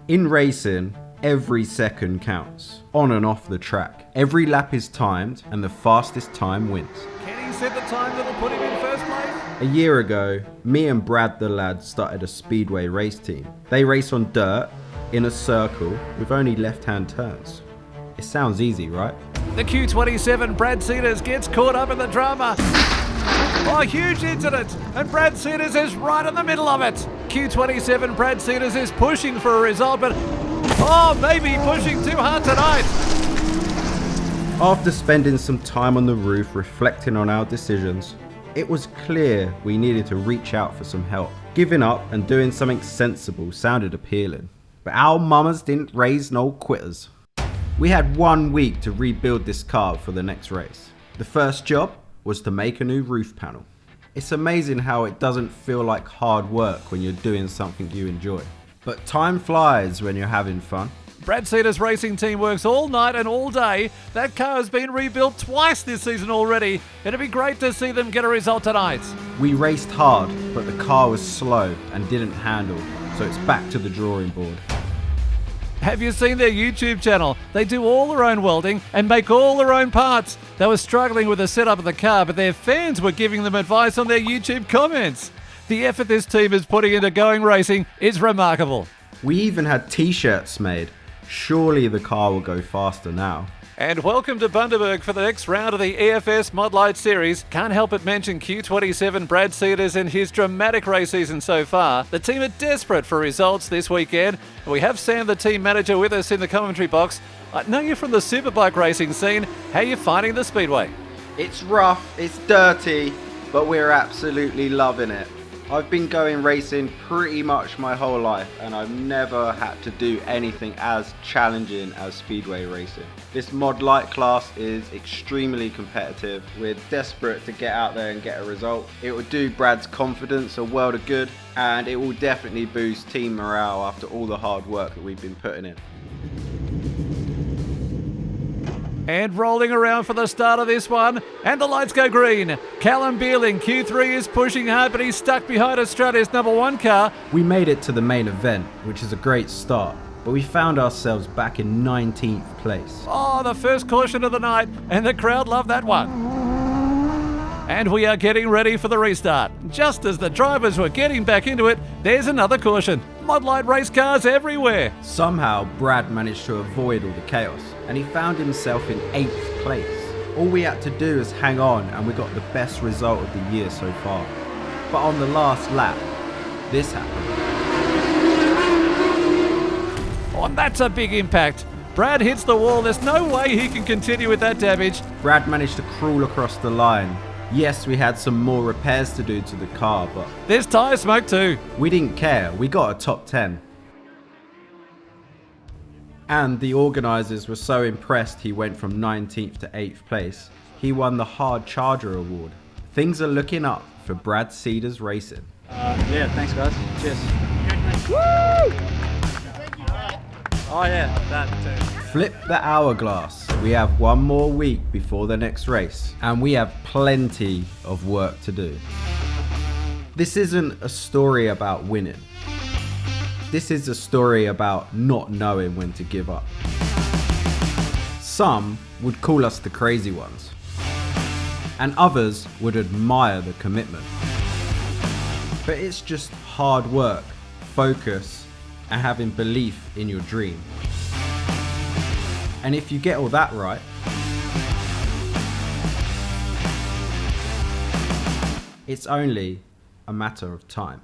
In racing, every second counts, on and off the track. Every lap is timed and the fastest time wins. Can he set the time that'll put him in first place? A year ago, me and Brad the lad started a speedway race team. They race on dirt, in a circle, with only left-hand turns. It sounds easy, right? The Q27 Brad Sieders gets caught up in the drama. Oh, huge incident, and Brad Sieders is right in the middle of it. Q27 Brad Sieders is pushing for a result, but maybe pushing too hard tonight. After spending some time on the roof reflecting on our decisions, it was clear we needed to reach out for some help. Giving up and doing something sensible sounded appealing, but our mamas didn't raise no quitters. We had 1 week to rebuild this car for the next race. The first job was to make a new roof panel. It's amazing how it doesn't feel like hard work when you're doing something you enjoy. But time flies when you're having fun. Brad Sieders' racing team works all night and all day. That car has been rebuilt twice this season already. It'd be great to see them get a result tonight. We raced hard, but the car was slow and didn't handle, so it's back to the drawing board. Have you seen their YouTube channel? They do all their own welding and make all their own parts. They were struggling with the setup of the car, but their fans were giving them advice on their YouTube comments. The effort this team is putting into going racing is remarkable. We even had t-shirts made. Surely the car will go faster now. And welcome to Bundaberg for the next round of the EFS Mod Light Series. Can't help but mention Q27 Brad Sieders and his dramatic race season so far. The team are desperate for results this weekend. And we have Sam, the team manager, with us in the commentary box. I know you're from the superbike racing scene. How are you finding the speedway? It's rough, it's dirty, but we're absolutely loving it. I've been going racing pretty much my whole life and I've never had to do anything as challenging as speedway racing. This mod light class is extremely competitive. We're desperate to get out there and get a result. It will do Brad's confidence a world of good, and it will definitely boost team morale after all the hard work that we've been putting in. And rolling around for the start of this one, and the lights go green. Callum Beerling, Q3 is pushing hard, but he's stuck behind Australia's number 1 car. We made it to the main event, which is a great start, but we found ourselves back in 19th place. Oh, the first caution of the night, and the crowd loved that one. And we are getting ready for the restart. Just as the drivers were getting back into it, there's another caution. Mod Light race cars everywhere. Somehow, Brad managed to avoid all the chaos, and he found himself in 8th place. All we had to do was hang on, and we got the best result of the year so far. But on the last lap, this happened. Oh, and that's a big impact. Brad hits the wall. There's no way he can continue with that damage. Brad managed to crawl across the line. Yes, we had some more repairs to do to the car, but there's tyre smoke too. We didn't care. We got a top 10. And the organisers were so impressed he went from 19th to 8th place. He won the Hard Charger Award. Things are looking up for Brad Sieders Racing. Yeah, thanks guys. Cheers. Woo! Oh yeah, that too. Flip the hourglass. We have 1 more week before the next race, and we have plenty of work to do. This isn't a story about winning. This is a story about not knowing when to give up. Some would call us the crazy ones, and others would admire the commitment. But it's just hard work, focus, and having belief in your dream. And if you get all that right, it's only a matter of time.